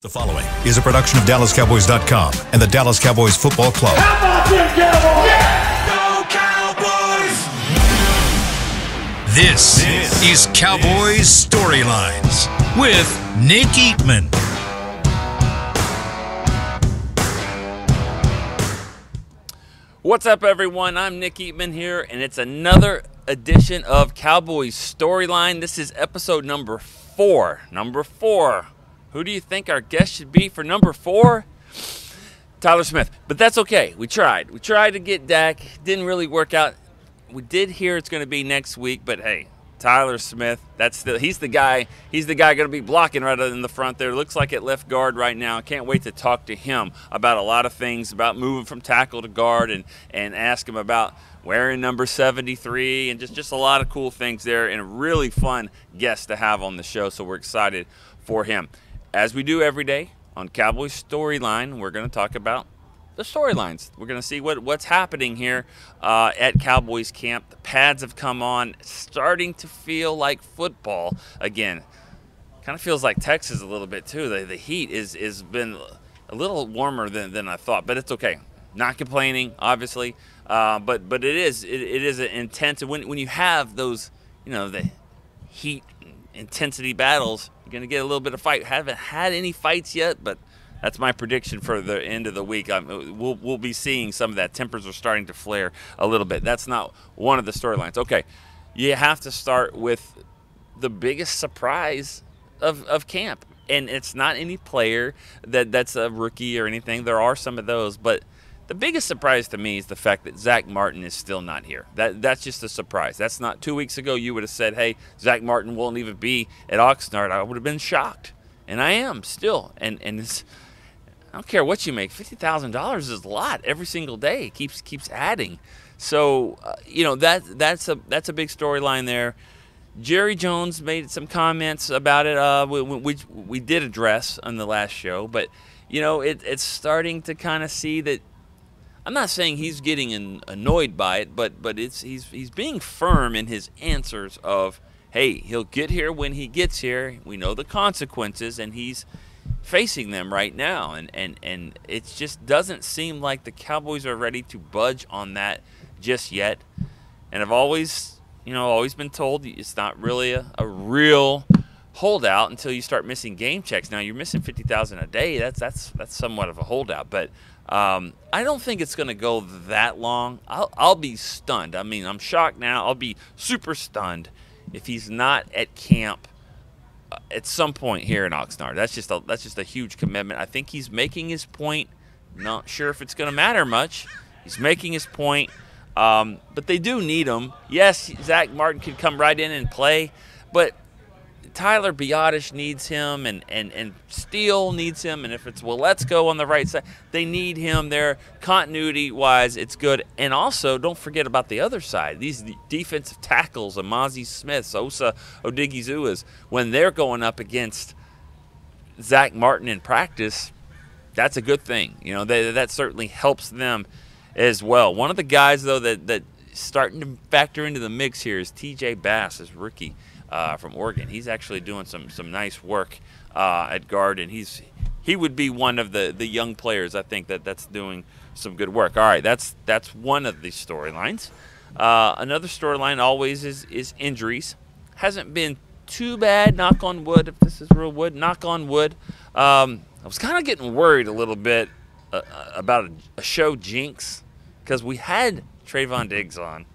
The following is a production of DallasCowboys.com and the Dallas Cowboys Football Club. How about them Cowboys? Yeah! Go Cowboys! This is Cowboys Storylines with Nick Eatman. What's up, everyone? I'm Nick Eatman here, and it's another edition of Cowboys Storyline. This is episode number 4. Number 4. Who do you think our guest should be for number 4? Tyler Smith. But that's okay. We tried. We tried to get Dak. Didn't really work out. We did hear it's going to be next week, but hey, Tyler Smith, he's the guy going to be blocking right in the front there. Looks like at left guard right now. Can't wait to talk to him about a lot of things, about moving from tackle to guard, and ask him about wearing number 73 and just a lot of cool things there, and a really fun guest to have on the show, so we're excited for him. As we do every day on Cowboys Storyline, we're going to talk about the storylines. We're going to see what's happening here at Cowboys camp. The pads have come on, starting to feel like football again. Kind of feels like Texas a little bit too. The heat is been a little warmer than I thought, but it's okay. Not complaining, obviously, but it is intense. And when you have those, the heat intensity battles, you're going to get a little bit of fight. Haven't had any fights yet, but that's my prediction for the end of the week. We'll be seeing some of that. Tempers are starting to flare a little bit. That's not one of the storylines. Okay, you have to start with the biggest surprise of camp. And it's not any player that's a rookie or anything. There are some of those, but the biggest surprise to me is the fact that Zach Martin is still not here. That's just a surprise. That's not 2 weeks ago you would have said, hey, Zach Martin won't even be at Oxnard. I would have been shocked. And I am still. And it's, I don't care what you make. $50,000 is a lot every single day. It keeps adding. So, that's a big storyline there. Jerry Jones made some comments about it, which we did address on the last show. But, it's starting to kind of see that. I'm not saying he's getting annoyed by it, but he's being firm in his answers of, hey, he'll get here when he gets here. We know the consequences, and he's facing them right now. And it just doesn't seem like the Cowboys are ready to budge on that just yet. And I've always been told it's not really a real holdout until you start missing game checks. Now you're missing 50,000 a day. That's somewhat of a holdout, but I don't think it's going to go that long. I'll be stunned. I mean, I'm shocked now. I'll be super stunned if he's not at camp at some point here in Oxnard. That's just a huge commitment. I think he's making his point. Not sure if it's going to matter much. He's making his point, but they do need him. Yes, Zach Martin could come right in and play, but Tyler Biadasz needs him, and Steele needs him, and if it's let's go on the right side, they need him there. Continuity-wise, it's good. And also, don't forget about the other side. These defensive tackles, Amazi Smiths, Osa Odighizuwas, when they're going up against Zach Martin in practice, that's a good thing. That certainly helps them as well. One of the guys, though, that starting to factor into the mix here is T.J. Bass, his rookie from Oregon. He's actually doing some nice work at guard, and he would be one of the young players, I think, that's doing some good work. All right, that's one of the storylines. Another storyline always is injuries. Hasn't been too bad, knock on wood, if this is real wood, knock on wood. I was kind of getting worried a little bit about a show jinx, because we had Trayvon Diggs on,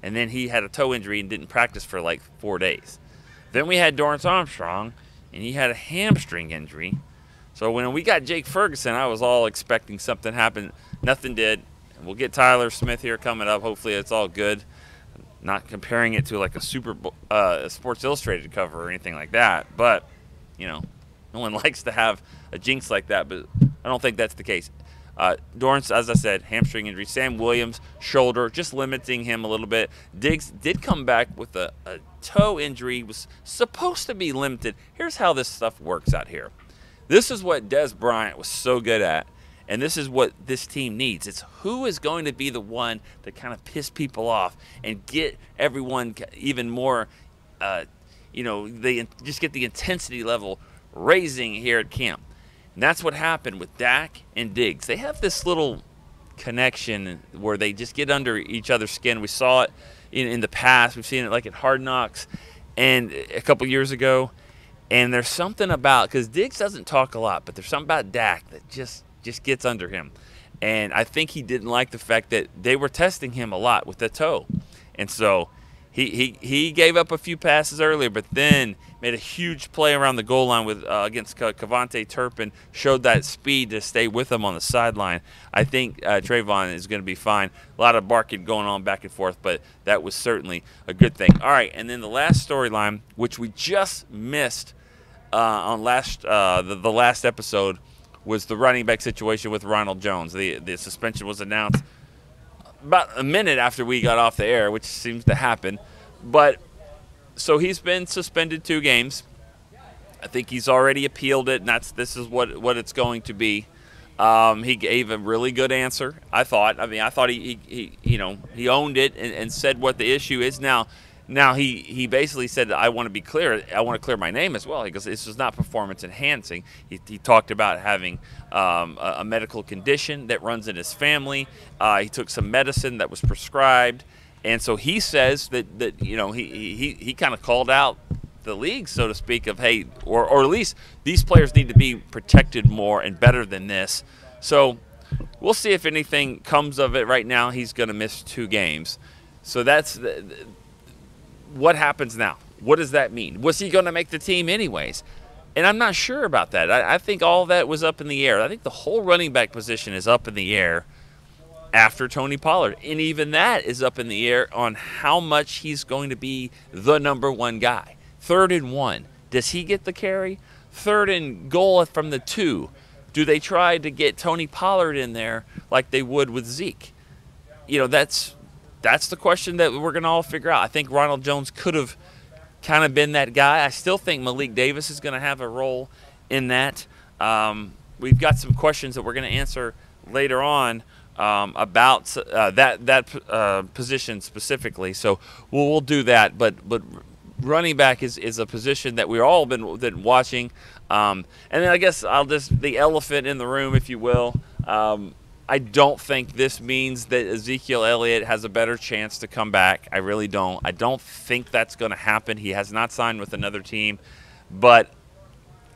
and then he had a toe injury and didn't practice for like 4 days. Then we had Dorrance Armstrong, and he had a hamstring injury. So when we got Jake Ferguson, I was all expecting something to happen. Nothing did. And we'll get Tyler Smith here coming up. Hopefully it's all good. Not comparing it to like a Sports Illustrated cover or anything like that. But, no one likes to have a jinx like that, but I don't think that's the case. Dorrance, as I said, hamstring injury. Sam Williams, shoulder, just limiting him a little bit. Diggs did come back with a toe injury, was supposed to be limited. Here's how this stuff works out here. This is what Dez Bryant was so good at, and this is what this team needs. It's who is going to be the one to kind of piss people off and get everyone even more, they just get the intensity level raising here at camp. And that's what happened with Dak and Diggs. They have this little connection where they just get under each other's skin. We saw it in the past. We've seen it like at Hard Knocks and a couple years ago. And there's something about, because Diggs doesn't talk a lot, but there's something about Dak that just gets under him. And I think he didn't like the fact that they were testing him a lot with the toe. And so he gave up a few passes earlier, but then made a huge play around the goal line with against Cavante Turpin, showed that speed to stay with him on the sideline. I think Trayvon is going to be fine. A lot of barking going on back and forth, but that was certainly a good thing. All right, and then the last storyline, which we just missed on the last episode, was the running back situation with Ronald Jones. The suspension was announced about a minute after we got off the air, which seems to happen. But so he's been suspended 2 games. I think he's already appealed it, and this is what it's going to be. He gave a really good answer, I thought. I mean, I thought he owned it and said what the issue is. Now he basically said, I want to be clear. I want to clear my name as well. He goes, this is not performance enhancing. He talked about having a medical condition that runs in his family. He took some medicine that was prescribed. And so he says that he kind of called out the league, so to speak, of, hey, or at least these players need to be protected more and better than this. So we'll see if anything comes of it. Right now he's going to miss 2 games. So that's what happens now? What does that mean? Was he going to make the team anyways? And I'm not sure about that. I think all that was up in the air. I think the whole running back position is up in the air after Tony Pollard. And even that is up in the air on how much he's going to be the number 1 guy. 3rd and 1. Does he get the carry? 3rd and goal from the 2. Do they try to get Tony Pollard in there like they would with Zeke? That's the question that we're going to all figure out. I think Ronald Jones could have kind of been that guy. I still think Malik Davis is going to have a role in that. We've got some questions that we're going to answer later on about that position specifically. So we'll do that. But running back is a position that we've all been watching. And then I guess the elephant in the room, if you will. I don't think this means that Ezekiel Elliott has a better chance to come back. I really don't. I don't think that's going to happen. He has not signed with another team. But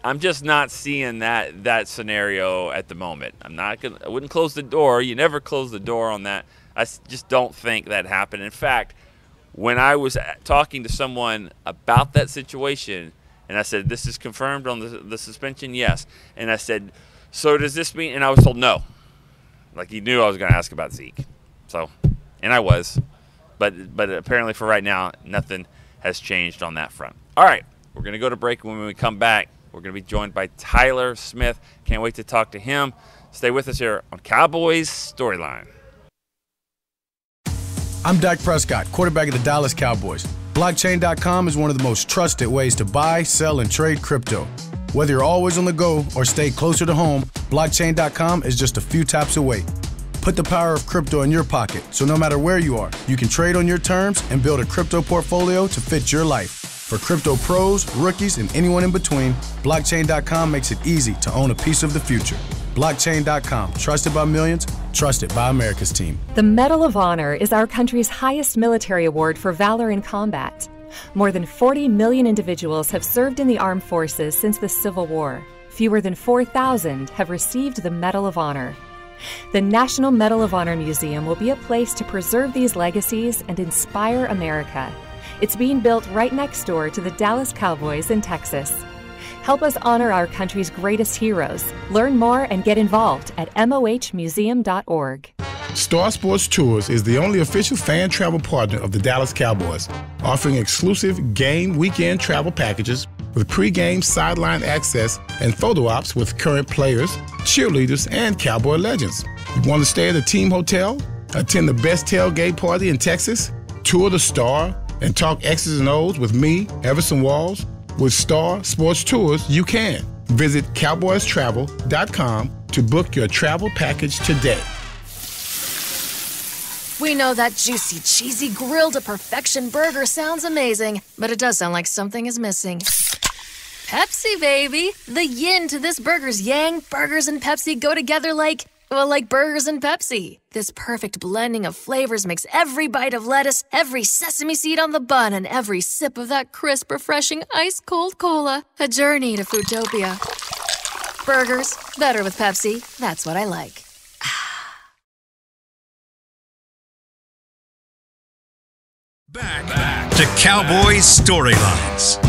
I'm just not seeing that scenario at the moment. I wouldn't close the door. You never close the door on that. I just don't think that happened. In fact, when I was talking to someone about that situation, and I said, this is confirmed on the suspension? Yes. And I said, so does this mean? And I was told no. Like, he knew I was going to ask about Zeke. So, and I was. But apparently for right now, nothing has changed on that front. All right, we're going to go to break. When we come back, we're going to be joined by Tyler Smith. Can't wait to talk to him. Stay with us here on Cowboys Storyline. I'm Dak Prescott, quarterback of the Dallas Cowboys. Blockchain.com is one of the most trusted ways to buy, sell, and trade crypto. Whether you're always on the go or stay closer to home, Blockchain.com is just a few taps away. Put the power of crypto in your pocket, so no matter where you are, you can trade on your terms and build a crypto portfolio to fit your life. For crypto pros, rookies, and anyone in between, Blockchain.com makes it easy to own a piece of the future. Blockchain.com, trusted by millions, trusted by America's team. The Medal of Honor is our country's highest military award for valor in combat. More than 40 million individuals have served in the armed forces since the Civil War. Fewer than 4,000 have received the Medal of Honor. The National Medal of Honor Museum will be a place to preserve these legacies and inspire America. It's being built right next door to the Dallas Cowboys in Texas. Help us honor our country's greatest heroes. Learn more and get involved at mohmuseum.org. Star Sports Tours is the only official fan travel partner of the Dallas Cowboys, offering exclusive game weekend travel packages with pre-game sideline access and photo ops with current players, cheerleaders, and Cowboy legends. You want to stay at a team hotel, attend the best tailgate party in Texas, tour the Star, and talk X's and O's with me, Everson Walls? With Star Sports Tours, you can. Visit cowboystravel.com to book your travel package today. We know that juicy, cheesy, grilled to perfection burger sounds amazing, but it does sound like something is missing. Pepsi, baby. The yin to this burger's yang. Burgers and Pepsi go together like burgers and Pepsi. This perfect blending of flavors makes every bite of lettuce, every sesame seed on the bun, and every sip of that crisp, refreshing, ice-cold cola a journey to Foodtopia. Burgers, better with Pepsi. That's what I like. Back to Cowboys Storylines.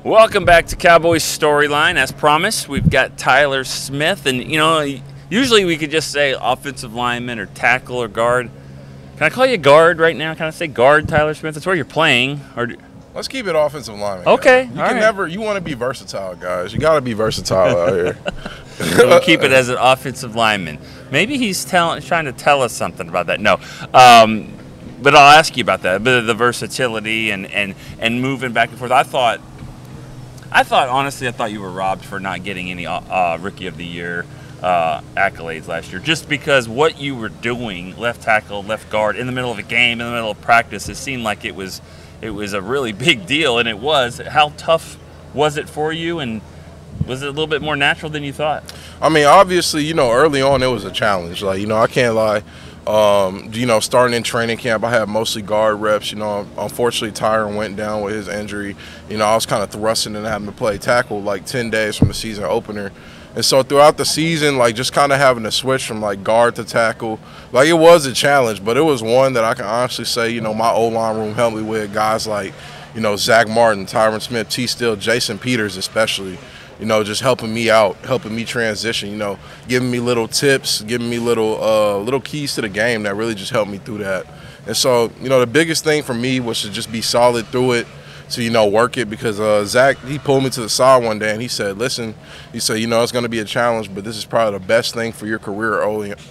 Welcome back to Cowboys Storyline. As promised, we've got Tyler Smith, and usually we could just say offensive lineman or tackle or guard. Can I call you guard right now? Can I say guard, Tyler Smith? That's where you're playing. Or let's keep it offensive lineman. Okay, guys. You want to be versatile, guys. You got to be versatile out here. So we'll keep it as an offensive lineman. Maybe he's trying to tell us something about that. No. But I'll ask you about that, a bit of the versatility and moving back and forth. I thought you were robbed for not getting any Rookie of the Year accolades last year, just because what you were doing, left tackle, left guard, in the middle of a game, in the middle of practice, it seemed like it was a really big deal, and it was. How tough was it for you, and was it a little bit more natural than you thought? I mean, obviously, early on it was a challenge. I can't lie. Starting in training camp, I had mostly guard reps. Unfortunately, Tyron went down with his injury. I was kind of thrusting and having to play tackle 10 days from the season opener. And so throughout the season, just kind of having to switch from guard to tackle, it was a challenge, but it was one that I can honestly say, my O-line room helped me with. Guys like, Zach Martin, Tyron Smith, T. Steele, Jason Peters especially. Just helping me out, helping me transition, giving me little tips, giving me little keys to the game that really just helped me through that. And so, the biggest thing for me was to just be solid through it, to, work it, because Zach, he pulled me to the side one day and he said, listen, it's going to be a challenge, but this is probably the best thing for your career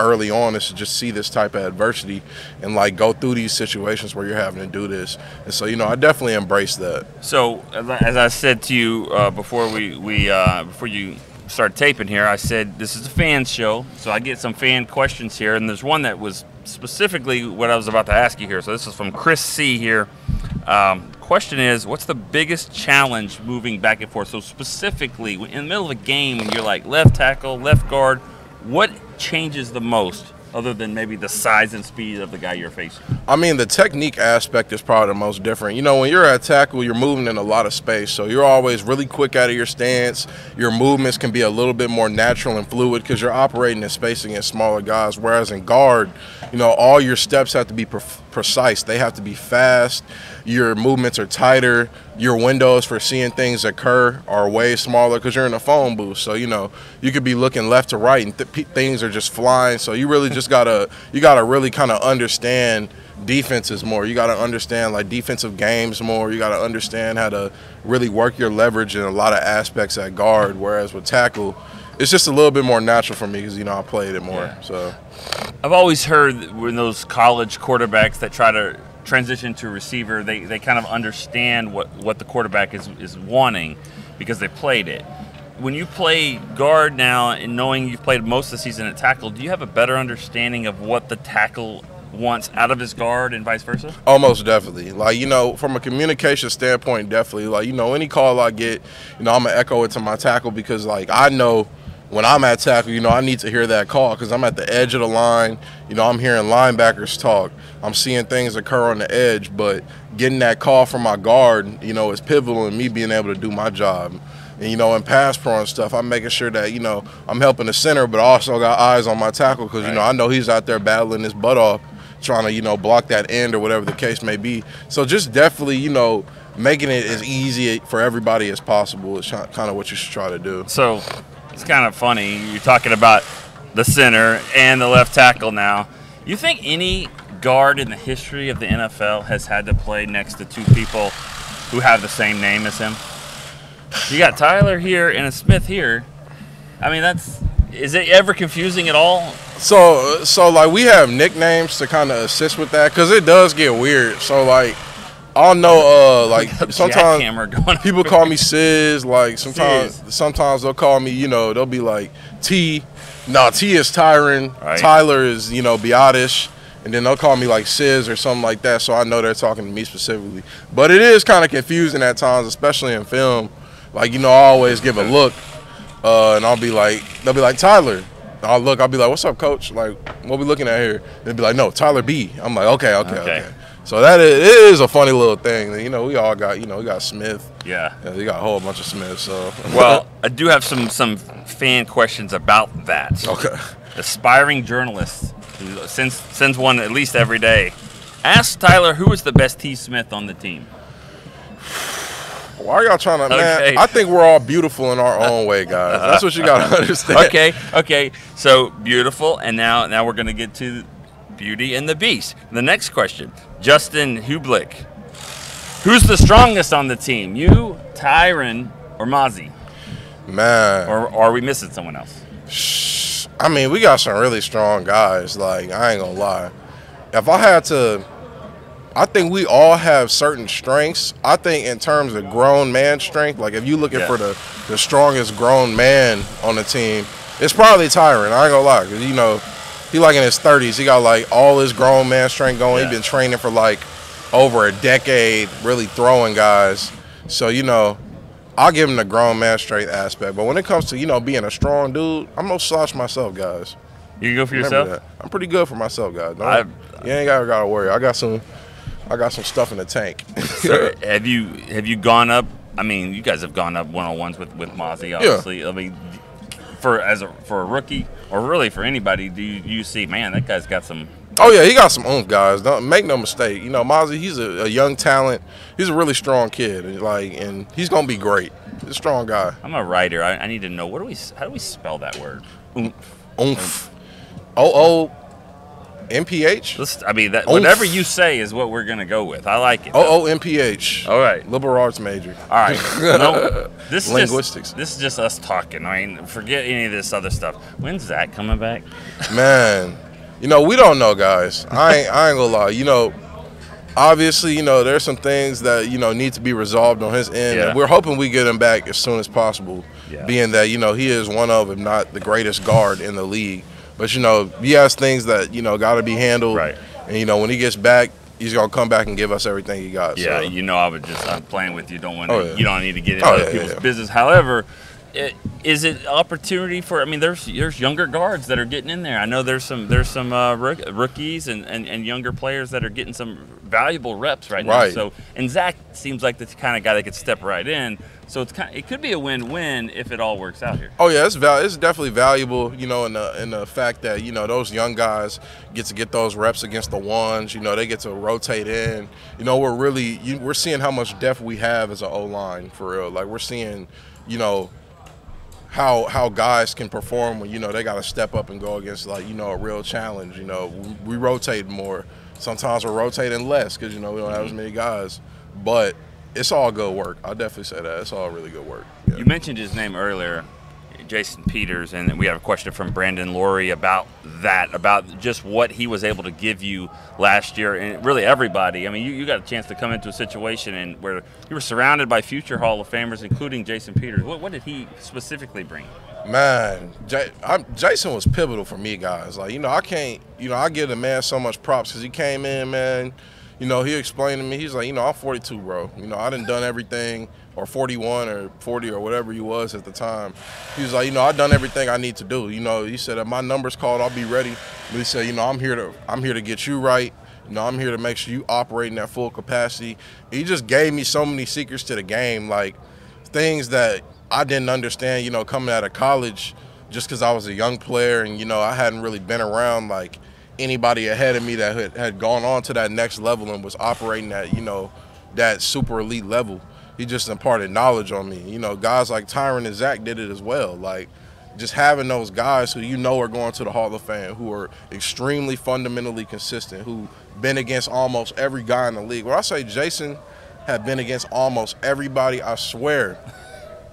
early on is to just see this type of adversity and, go through these situations where you're having to do this. And so, I definitely embraced that. So, as I said to you before before you started taping here, I said this is a fan show, so I get some fan questions here, and there's one that was specifically what I was about to ask you here. So this is from Chris C. here. Question is, what's the biggest challenge moving back and forth? So specifically, in the middle of a game, when you're left tackle, left guard, what changes the most, other than maybe the size and speed of the guy you're facing? I mean, the technique aspect is probably the most different. When you're at tackle, you're moving in a lot of space, so you're always really quick out of your stance. Your movements can be a little bit more natural and fluid because you're operating in space against smaller guys, whereas in guard, all your steps have to be precise. They have to be fast. Your movements are tighter. Your windows for seeing things occur are way smaller because you're in a phone booth. So, you could be looking left to right and things are just flying. So you really just gotta really kind of understand defenses more. You got to understand defensive games more. You got to understand how to really work your leverage in a lot of aspects at guard, whereas with tackle, it's just a little bit more natural for me because, I played it more. Yeah. So I've always heard when those college quarterbacks that try to transition to receiver, they kind of understand what the quarterback is wanting because they played it. When you play guard now and knowing you've played most of the season at tackle, do you have a better understanding of what the tackle wants out of his guard and vice versa? Almost definitely. From a communication standpoint, definitely. Any call I get, I'm going to echo it to my tackle because, I know when I'm at tackle, I need to hear that call because I'm at the edge of the line. I'm hearing linebackers talk. I'm seeing things occur on the edge, but getting that call from my guard, is pivotal in me being able to do my job. And, in pass pro and stuff, I'm making sure that, I'm helping the center, but also got eyes on my tackle because, I know he's out there battling his butt off, trying to, block that end or whatever the case may be. So just definitely, making it as easy for everybody as possible is kind of what you should try to do. So it's kind of funny. You're talking about the center and the left tackle now. You think any guard in the history of the NFL has had to play next to two people who have the same name as him? You got Tyler here and a Smith here. I mean, is it ever confusing at all? So we have nicknames to kind of assist with that because it does get weird. So I'll know sometimes people call me Sizz. Sometimes they'll call me, they'll be like T. No, T is Tyron. Right. Tyler is, Biotish. and then they'll call me like Sis or something like that, so I know they're talking to me specifically. But it is kind of confusing at times, especially in film. Like, I always give a look, and they'll be like, Tyler. I'll be like, what's up, coach? Like, what we looking at here? They'll be like, no, Tyler B. I'm like, okay. So it is a funny little thing. We all got, we got Smith. Yeah. We got a whole bunch of Smiths. So. Well, I do have some fan questions about that. Okay. Aspiring journalist who sends one at least every day. Ask Tyler who is the best T. Smith on the team. Why are y'all trying to, man? I think we're all beautiful in our own way, guys. That's what you got to understand. Okay. So, beautiful, and now we're going to get to Beauty and the Beast. The next question, Justin Hublick. Who's the strongest on the team? You, Tyron, or Mozzie? Man. Or are we missing someone else? I mean, we got some really strong guys. Like, I ain't going to lie. If I had to, I think we all have certain strengths. I think in terms of grown man strength, like if you're looking for the strongest grown man on the team, it's probably Tyron. I ain't gonna lie, because he like in his 30s. He got like all his grown man strength going. He's been training for like over a decade, really throwing guys. So I'll give him the grown man strength aspect. But when it comes to being a strong dude, I'm no slouch myself, guys. You can go for yourself? That. I'm pretty good for myself, guys. You ain't gotta worry. I got some stuff in the tank. So have you gone up? I mean, you guys have gone up one-on-ones with Mozzie, obviously. Yeah. I mean, for a rookie, or really for anybody, do you see, man, that guy's got some? Oh yeah, he got some oomph, guys. Don't make no mistake. Mozzie, he's a young talent. He's a really strong kid, and he's gonna be great. He's a strong guy. I'm a writer. I need to know how do we spell that word? Oomph. O-O. MPH? Whatever you say is what we're going to go with. I like it. MPH. All right. Liberal arts major. All right. No, linguistics. This is just us talking. I mean, forget any of this other stuff. When's Zach coming back? Man, we don't know, guys. I ain't going to lie. Obviously, there's some things that, need to be resolved on his end. Yeah. And we're hoping we get him back as soon as possible, being that, he is one of, if not the greatest guard in the league. But, he has things that, got to be handled. Right. And, when he gets back, he's going to come back and give us everything he got. Yeah, so. I'm playing with you. You don't need to get into other people's business. However, is it opportunity for, there's younger guards that are getting in there. I know there's some rookies and younger players that are getting some valuable reps right now. So, and Zach seems like the kind of guy that could step right in. So it could be a win-win if it all works out here. Oh yeah, it's definitely valuable, in the fact that those young guys get to get those reps against the ones. They get to rotate in. We're seeing how much depth we have as an O-line for real. Like we're seeing, how guys can perform when they got to step up and go against a real challenge. We rotate more. Sometimes we're rotating less because we don't have as many guys, but it's all good work. I'll definitely say that. It's all really good work. Yeah. You mentioned his name earlier, Jason Peters, and we have a question from Brandon Laurie about that, about just what he was able to give you last year, and really everybody. You got a chance to come into a situation and where you were surrounded by future Hall of Famers, including Jason Peters. What did he specifically bring? Man, Jason was pivotal for me, guys. I give the man so much props because he came in, man. He explained to me, he's like, I'm 42, bro. I done everything, or 41 or 40 or whatever he was at the time. He was like, I done everything I need to do. He said, if my number's called, I'll be ready. But he said, I'm here to get you right. I'm here to make sure you operating at full capacity. He just gave me so many secrets to the game, like things that I didn't understand, coming out of college just because I was a young player and, I hadn't really been around, like, anybody ahead of me that had gone on to that next level and was operating at, that super elite level. He just imparted knowledge on me. Guys like Tyron and Zach did it as well. Like, just having those guys who are going to the Hall of Fame, who are extremely fundamentally consistent, who been against almost every guy in the league. When I say Jason had been against almost everybody, I swear,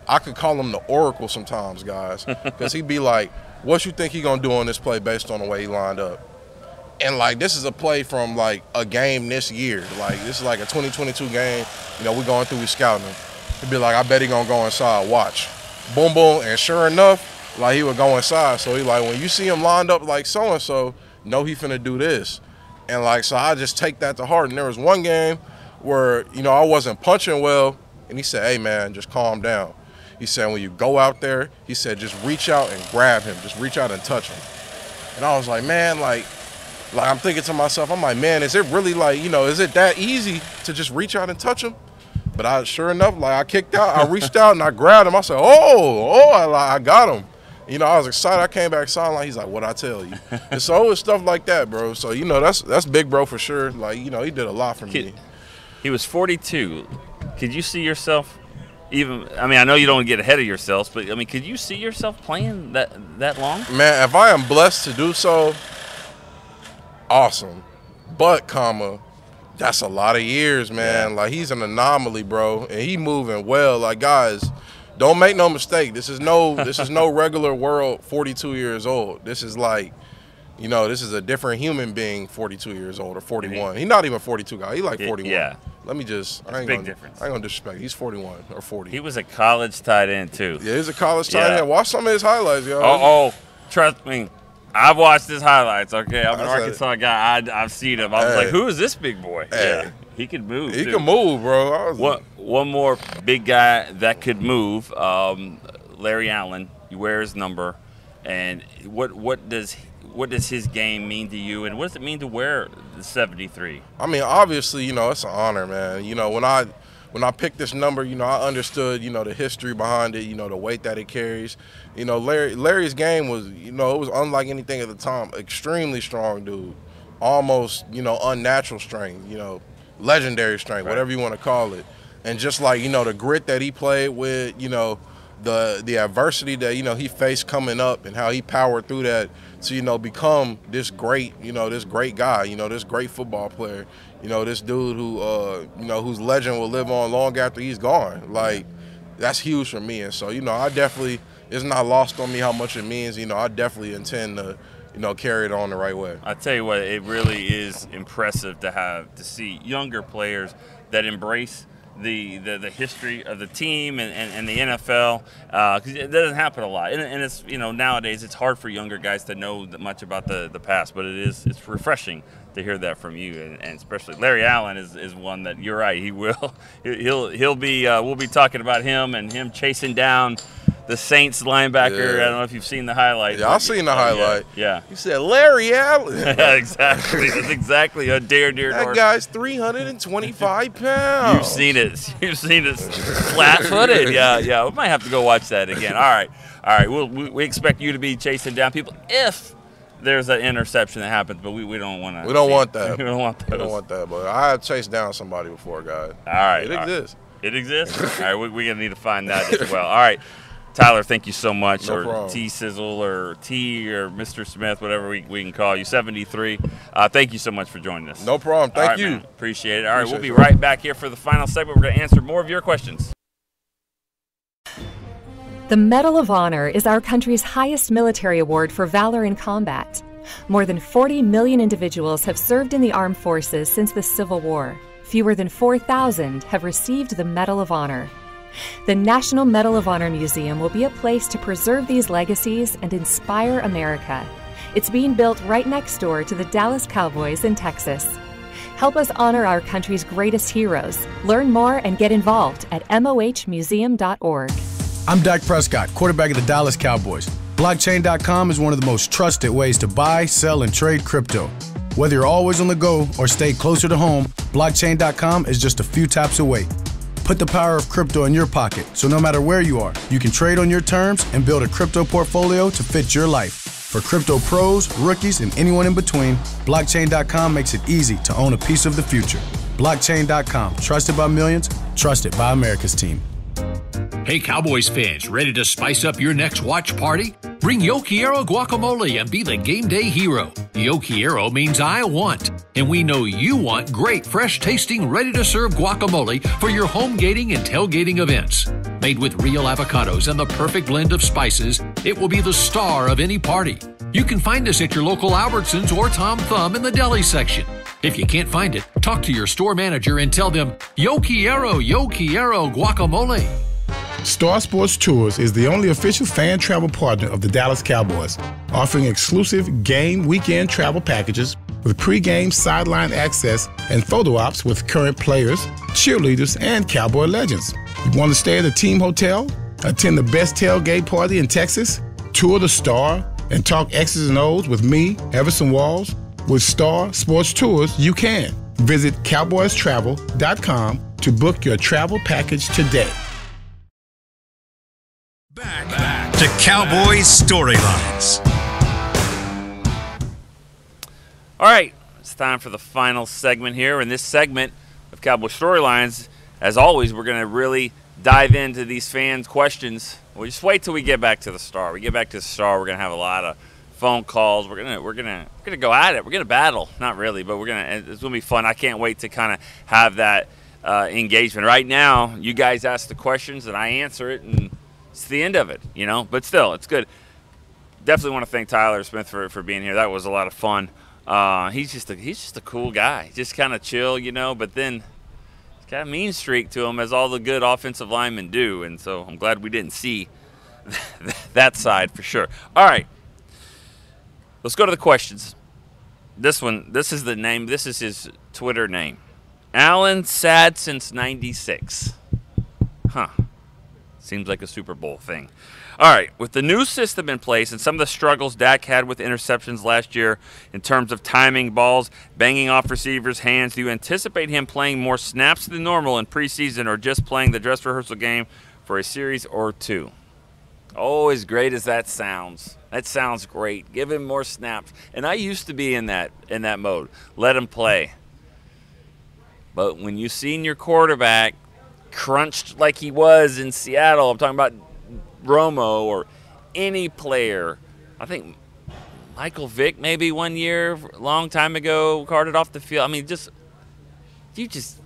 I could call him the Oracle sometimes, guys, because he'd be like, what you think he gonna do on this play based on the way he lined up? And, this is a play from, a game this year. This is a 2022 game. We're going through, we scouting him. He'd be like, I bet he going to go inside. Watch. Boom, boom. And sure enough, he would go inside. So he when you see him lined up like so-and-so, know he finna do this. And, like, so I just take that to heart. And there was one game where, you know, I wasn't punching well, and he said, hey, man, just calm down. He said, when you go out there, he said, just reach out and grab him. Just reach out and touch him. And I was like, man, like I'm thinking to myself, I'm like, man, is it really, like, you know, is it that easy to just reach out and touch him? But sure enough, like, I kicked out, I reached out and I grabbed him. I said, I got him. You know, I was excited. I came back sideline. He's like, what'd I tell you? And so it was stuff like that, bro. So, you know, that's big bro for sure. Like, you know, he did a lot for me. He was 42. Could you see yourself even, I mean, I know you don't get ahead of yourselves, but, I mean, could you see yourself playing that long? Man, if I am blessed to do so, awesome. But, that's a lot of years, man. Yeah. Like, he's an anomaly, bro, and he moving well. Like, guys, don't make no mistake. This is no regular world 42 years old. This is like, you know, this is a different human being 42 years old or 41. He's not even 42, guy. He's like 41. Yeah. Let me just, I ain't gonna disrespect. He's 41 or 40. He was a college tight end, too. Yeah, he's a college tight end. Watch some of his highlights, yo. Oh, trust me. I've watched his highlights, okay? I'm an Arkansas guy. I've seen him. I was like, who is this big boy? Hey. Yeah, he can move, He can move, bro. One more big guy that could move, Larry Allen. You wear his number. And what does his game mean to you, and what does it mean to wear the 73? I mean, obviously, you know, it's an honor, man. You know, when I picked this number, you know, I understood, you know, the history behind it, you know, the weight that it carries. You know, Larry's game was, you know, it was unlike anything at the time. Extremely strong dude. Almost, you know, unnatural strength, you know, legendary strength, whatever you want to call it. And just like, you know, the grit that he played with, you know, the adversity that, you know, he faced coming up and how he powered through that to, you know, become this great, you know, this great guy, you know, this great football player, you know, this dude who, you know, whose legend will live on long after he's gone. Like, that's huge for me. And so, you know, I definitely, it's not lost on me how much it means. You know, I definitely intend to, you know, carry it on the right way. I tell you what, it really is impressive to see younger players that embrace the history of the team and the NFL, because it doesn't happen a lot, and it's, you know, nowadays it's hard for younger guys to know that much about the past, but it's refreshing to hear that from you, and especially Larry Allen is one that, you're right, he'll be we'll be talking about him chasing down the Saints linebacker. Yeah. I don't know if you've seen the highlight. Yeah, I've seen the highlight. Yeah. You said Larry Allen. Yeah, exactly. That's exactly a dear That guy's 325 pounds. You've seen it. You've seen it flat-footed. Yeah. We might have to go watch that again. All right. We expect you to be chasing down people if there's an interception that happens, but we don't want to. We don't want that. We don't want that. We don't want that. But I have chased down somebody before, guys. All right. It exists. It exists? All right. We're going to need to find that as well. All right. Tyler, thank you so much, no problem. T-Sizzle or T or Mr. Smith, whatever we can call you, 73. Thank you so much for joining us. No problem. Thank you. Man. Appreciate it. All right, we'll be right back here for the final segment. We're going to answer more of your questions. The Medal of Honor is our country's highest military award for valor in combat. More than 40 million individuals have served in the armed forces since the Civil War. Fewer than 4,000 have received the Medal of Honor. The National Medal of Honor Museum will be a place to preserve these legacies and inspire America. It's being built right next door to the Dallas Cowboys in Texas. Help us honor our country's greatest heroes. Learn more and get involved at mohmuseum.org. I'm Dak Prescott, quarterback of the Dallas Cowboys. Blockchain.com is one of the most trusted ways to buy, sell, and trade crypto. Whether you're always on the go or stay closer to home, Blockchain.com is just a few taps away. Put the power of crypto in your pocket, so no matter where you are, you can trade on your terms and build a crypto portfolio to fit your life. For crypto pros, rookies, and anyone in between, Blockchain.com makes it easy to own a piece of the future. Blockchain.com, trusted by millions, trusted by America's team. Hey, Cowboys fans, ready to spice up your next watch party? Bring Yo Quiero guacamole and be the game day hero. Yo Quiero means I want, and we know you want great, fresh-tasting, ready-to-serve guacamole for your home gating and tailgating events. Made with real avocados and the perfect blend of spices, it will be the star of any party. You can find us at your local Albertsons or Tom Thumb in the deli section. If you can't find it, talk to your store manager and tell them, Yo Quiero guacamole. Star Sports Tours is the only official fan travel partner of the Dallas Cowboys, offering exclusive game weekend travel packages with pregame sideline access and photo ops with current players, cheerleaders, and Cowboy legends. You want to stay at a team hotel, attend the best tailgate party in Texas, tour the Star, and talk X's and O's with me, Everson Walls? With Star Sports Tours, you can. Visit cowboystravel.com to book your travel package today. Back to Cowboys Storylines. All right, it's time for the final segment here. In this segment of Cowboy Storylines, as always, we're going to really dive into these fans' questions. Well, just wait till we get back to the Star. We get back to the Star, we're going to have a lot of phone calls. We're gonna go at it. We're gonna battle. Not really, but it's gonna be fun. I can't wait to kind of have that engagement. Right now, you guys ask the questions and I answer it, and it's the end of it, you know. But still, it's good. Definitely want to thank Tyler Smith for being here. That was a lot of fun. He's just a cool guy. Just kind of chill, you know. But then he's got a mean streak to him, as all the good offensive linemen do. And so I'm glad we didn't see that side for sure. All right. Let's go to the questions. This is the name. This is his Twitter name. Alan, sad since '96. Huh. Seems like a Super Bowl thing. All right. With the new system in place and some of the struggles Dak had with interceptions last year in terms of timing balls, banging off receivers' hands, do you anticipate him playing more snaps than normal in preseason or just playing the dress rehearsal game for a series or two? Oh, as great as that sounds. That sounds great. Give him more snaps. And I used to be in that mode. Let him play. But when you've seen your quarterback crunched like he was in Seattle, I'm talking about Romo or any player. I think Michael Vick maybe one year, a long time ago, carted off the field. I mean,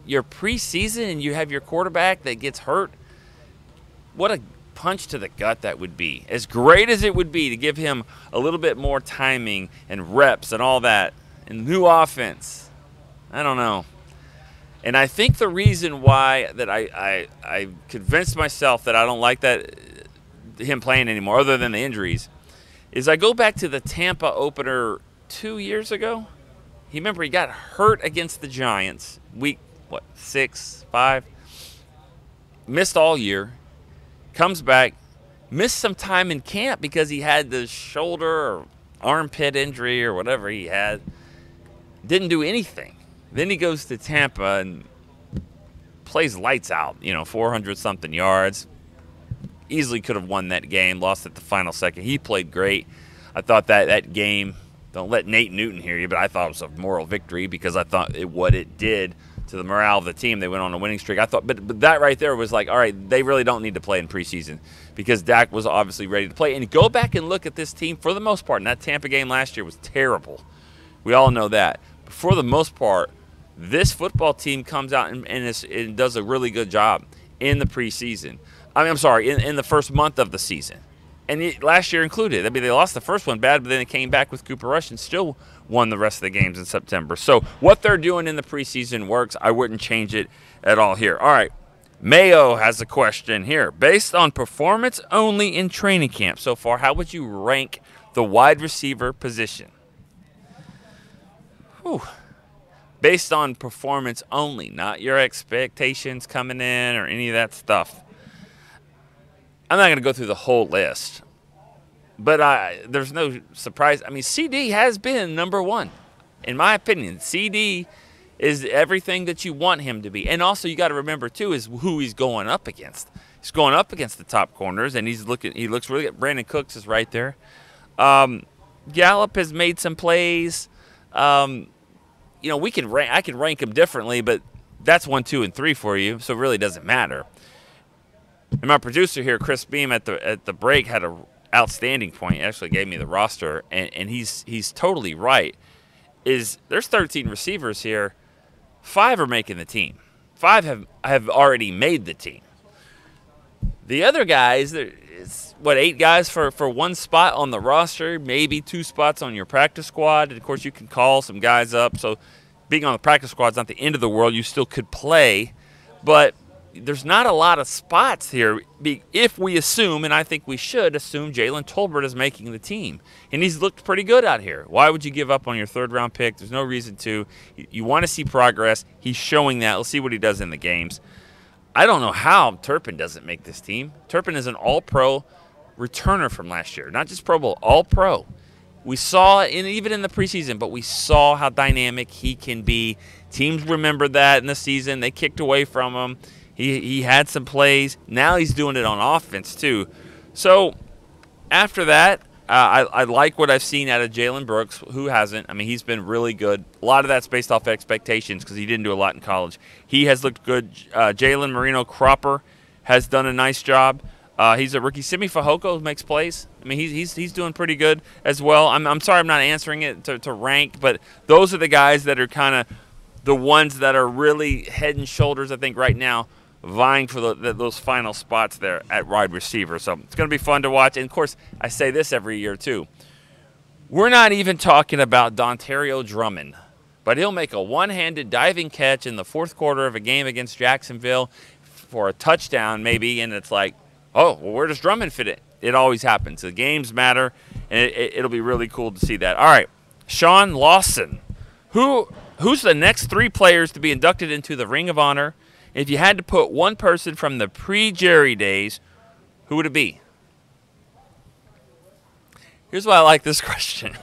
you're preseason and you have your quarterback that gets hurt. What a punch to the gut that would be. As great as it would be to give him a little bit more timing and reps and all that, and new offense, I don't know. And I think the reason why that I convinced myself that I don't like that him playing anymore, other than the injuries, is I go back to the Tampa opener 2 years ago. Remember, he got hurt against the Giants, week 6, 5, missed all year. Comes back, missed some time in camp because he had the shoulder or armpit injury or whatever he had. Didn't do anything. Then he goes to Tampa and plays lights out, 400-something yards. Easily could have won that game, lost at the final second. He played great. I thought that game, don't let Nate Newton hear you, but I thought it was a moral victory because I thought what it did to the morale of the team. They went on a winning streak. I thought, but that right there was like, all right, they really don't need to play in preseason because Dak was obviously ready to play. And go back and look at this team for the most part. And that Tampa game last year was terrible. We all know that. But for the most part, this football team comes out and does a really good job in the preseason. In the first month of the season. And last year included. I mean, they lost the first one bad, but then it came back with Cooper Rush and still won the rest of the games in September. So what they're doing in the preseason works. I wouldn't change it at all here. All right. Mayo has a question here. Based on performance only in training camp so far, how would you rank the wide receiver position? Whew. Based on performance only, not your expectations coming in or any of that stuff. I'm not going to go through the whole list, but there's no surprise. I mean, CD has been number one, in my opinion. CD is everything that you want him to be. And also you got to remember, too, is who he's going up against. He's going up against the top corners, and he looks really good. Brandon Cooks is right there. Gallup has made some plays. I could rank him differently, but that's 1, 2, and 3 for you, so it really doesn't matter. And my producer here, Chris Beam, at the break had an outstanding point. He actually gave me the roster, and he's totally right. There's 13 receivers here. 5 are making the team. 5 have already made the team. The other guys, it's 8 guys for one spot on the roster, maybe 2 spots on your practice squad. And of course, you can call some guys up. So being on the practice squad is not the end of the world. You still could play, but there's not a lot of spots here if we assume, and I think we should assume, Jalen Tolbert is making the team. And he's looked pretty good out here. Why would you give up on your third-round pick? There's no reason to. You want to see progress. He's showing that. Let's see what he does in the games. I don't know how Turpin doesn't make this team. Turpin is an all-pro returner from last year. Not just Pro Bowl, all-pro. We saw, even in the preseason, but we saw how dynamic he can be. Teams remembered that in the season. They kicked away from him. He had some plays. Now he's doing it on offense, too. So after that, I like what I've seen out of Jalen Brooks. Who hasn't? I mean, he's been really good. A lot of that's based off expectations because he didn't do a lot in college. He has looked good. Jalen Marino Cropper has done a nice job. He's a rookie. Simi Fehoko makes plays. I mean, he's doing pretty good as well. I'm sorry I'm not answering it to rank, but those are the guys that are kind of the ones that are really head and shoulders, I think, right now, vying for those final spots there at wide receiver. So it's going to be fun to watch. And, of course, I say this every year, too. We're not even talking about Dontario Drummond, but he'll make a one-handed diving catch in the fourth quarter of a game against Jacksonville for a touchdown maybe, and it's like, oh, well, where does Drummond fit it? It always happens. The games matter, and it'll be really cool to see that. All right, Sean Lawson. Who's the next 3 players to be inducted into the Ring of Honor? If you had to put one person from the pre-Jerry days, who would it be? Here's why I like this question.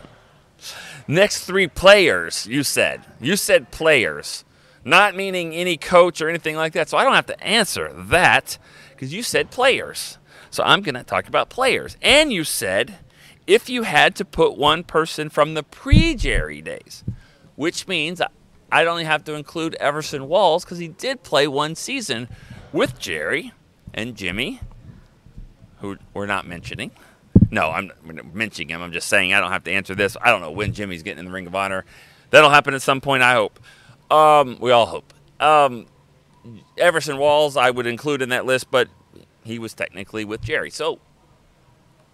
Next 3 players, you said. You said players, not meaning any coach or anything like that. So I don't have to answer that because you said players. So I'm going to talk about players. And you said if you had to put one person from the pre-Jerry days, which means I'd only have to include Everson Walls because he did play one season with Jerry and Jimmy, who we're not mentioning. No, I'm mentioning him. I'm just saying I don't have to answer this. I don't know when Jimmy's getting in the Ring of Honor. That'll happen at some point, I hope. We all hope. Everson Walls I would include in that list, but he was technically with Jerry. So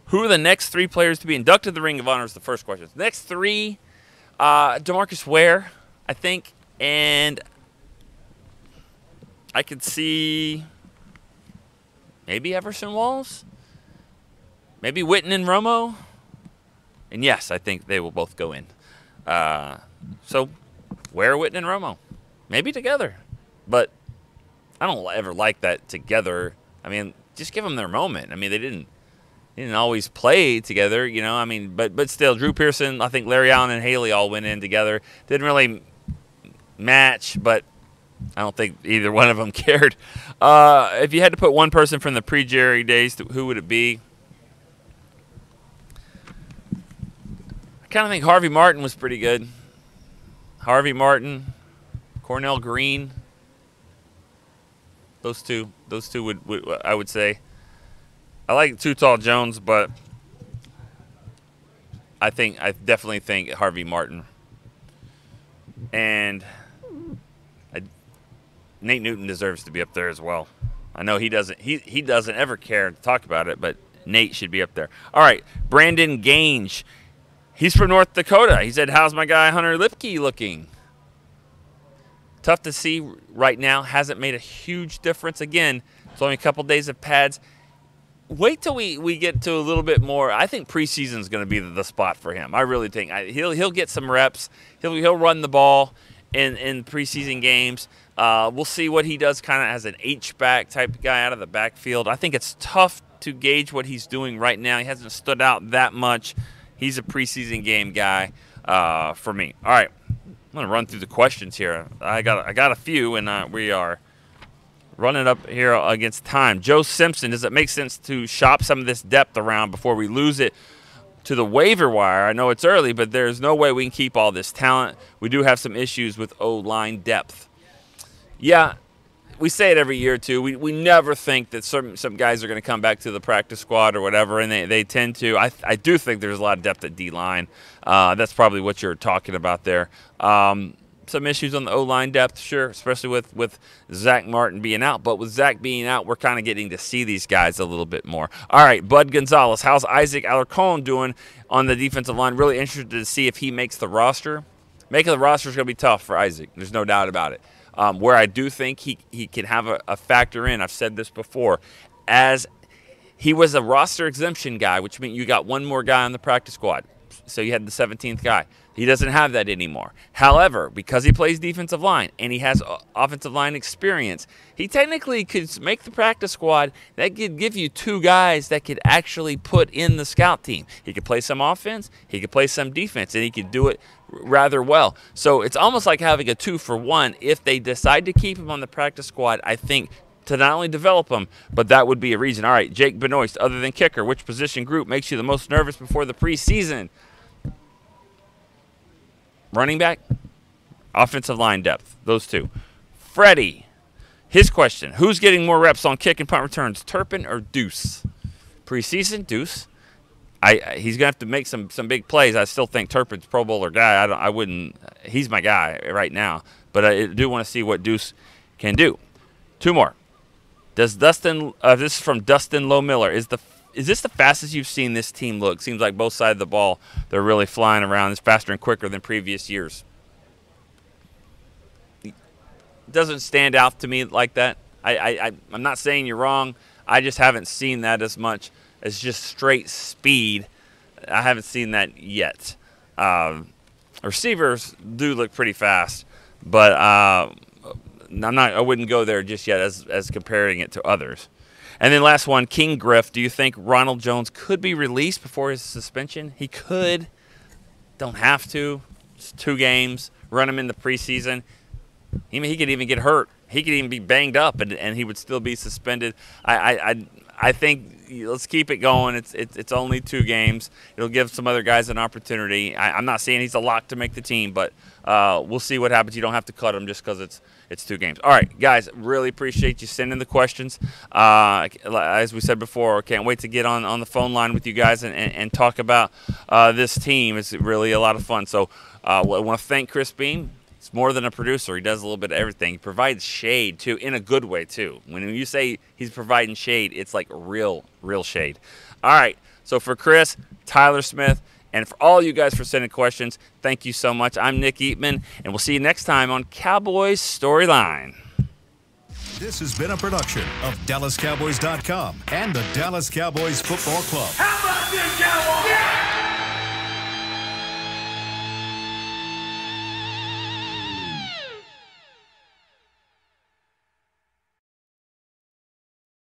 who are the next 3 players to be inducted to the Ring of Honor is the first question. Next 3, DeMarcus Ware, I think, and I could see maybe Everson Walls, maybe Witten and Romo, and yes, I think they will both go in. So Ware, Witten, and Romo, maybe together, but I don't ever like that together. I mean, just give them their moment. I mean, they didn't always play together, you know. I mean, but still, Drew Pearson, I think Larry Allen and Haley all went in together. Didn't really match, but I don't think either one of them cared. If you had to put one person from the pre-Jerry days, who would it be? I kind of think Harvey Martin was pretty good. Harvey Martin, Cornell Green. Those two would I would say. I like Too Tall Jones, but I definitely think Harvey Martin. And Nate Newton deserves to be up there as well. I know he doesn't ever care to talk about it, but Nate should be up there. All right, Brandon Gange. He's from North Dakota. He said, how's my guy Hunter Lipke looking? Tough to see right now. Hasn't made a huge difference. Again, it's only a couple days of pads. Wait till we get to a little bit more. I think preseason is going to be the spot for him. I really think he'll get some reps. He'll run the ball in preseason games. We'll see what he does kind of as an H-back type guy out of the backfield. I think it's tough to gauge what he's doing right now. He hasn't stood out that much. He's a preseason game guy for me. All right, I'm going to run through the questions here. I got a few, and we are running up here against time. Joe Simpson, does it make sense to shop some of this depth around before we lose it to the waiver wire? I know it's early, but there's no way we can keep all this talent. We do have some issues with O-line depth. Yeah, we say it every year, too. We never think that some guys are going to come back to the practice squad or whatever, and they tend to. I do think there's a lot of depth at D-line. That's probably what you're talking about there. Some issues on the O-line depth, sure, especially with Zach Martin being out. But with Zach being out, we're kind of getting to see these guys a little bit more. All right, Bud Gonzalez, how's Isaac Alarcon doing on the defensive line? Really interested to see if he makes the roster. Making the roster is going to be tough for Isaac. There's no doubt about it. Where I do think he can have a factor in, I've said this before, as he was a roster exemption guy, which means you got one more guy on the practice squad. So you had the 17th guy. He doesn't have that anymore. However, because he plays defensive line and he has offensive line experience, he technically could make the practice squad. That could give you 2 guys that could actually put in the scout team. He could play some offense, he could play some defense, and he could do it rather well. So it's almost like having a 2-for-1. If they decide to keep him on the practice squad, I think to not only develop him, but that would be a reason. All right, Jake Benoist, other than kicker, which position group makes you the most nervous before the preseason? Running back, offensive line depth, those 2. Freddie, his question, who's getting more reps on kick and punt returns, Turpin or Deuce? Preseason, Deuce. He's going to have to make some big plays. I still think Turpin's Pro Bowler guy. I wouldn't. He's my guy right now. But I do want to see what Deuce can do. 2 more. Does Dustin? This is from Dustin Lowe Miller. Is this the fastest you've seen this team look? Seems like both sides of the ball, they're really flying around. It's faster and quicker than previous years. It doesn't stand out to me like that. I'm not saying you're wrong. I just haven't seen that as much as just straight speed. I haven't seen that yet. Receivers do look pretty fast, but I wouldn't go there just yet as comparing it to others. And then last one, King Griff. Do you think Ronald Jones could be released before his suspension? He could. Don't have to. It's 2 games. Run him in the preseason. He could even get hurt. He could even be banged up, and he would still be suspended. I think let's keep it going. It's only 2 games. It'll give some other guys an opportunity. I'm not saying he's a lock to make the team, but we'll see what happens. You don't have to cut him just because it's 2 games. All right, guys, really appreciate you sending the questions. As we said before, can't wait to get on the phone line with you guys and talk about this team. It's really a lot of fun. So I want to thank Chris Beam. He's more than a producer. He does a little bit of everything. He provides shade, too, in a good way, too. When you say he's providing shade, it's like real shade. All right, so for Chris, Tyler Smith, and for all you guys for sending questions, thank you so much. I'm Nick Eatman, and we'll see you next time on Cowboys Storyline. This has been a production of DallasCowboys.com and the Dallas Cowboys Football Club. How about this, Cowboys? Yeah!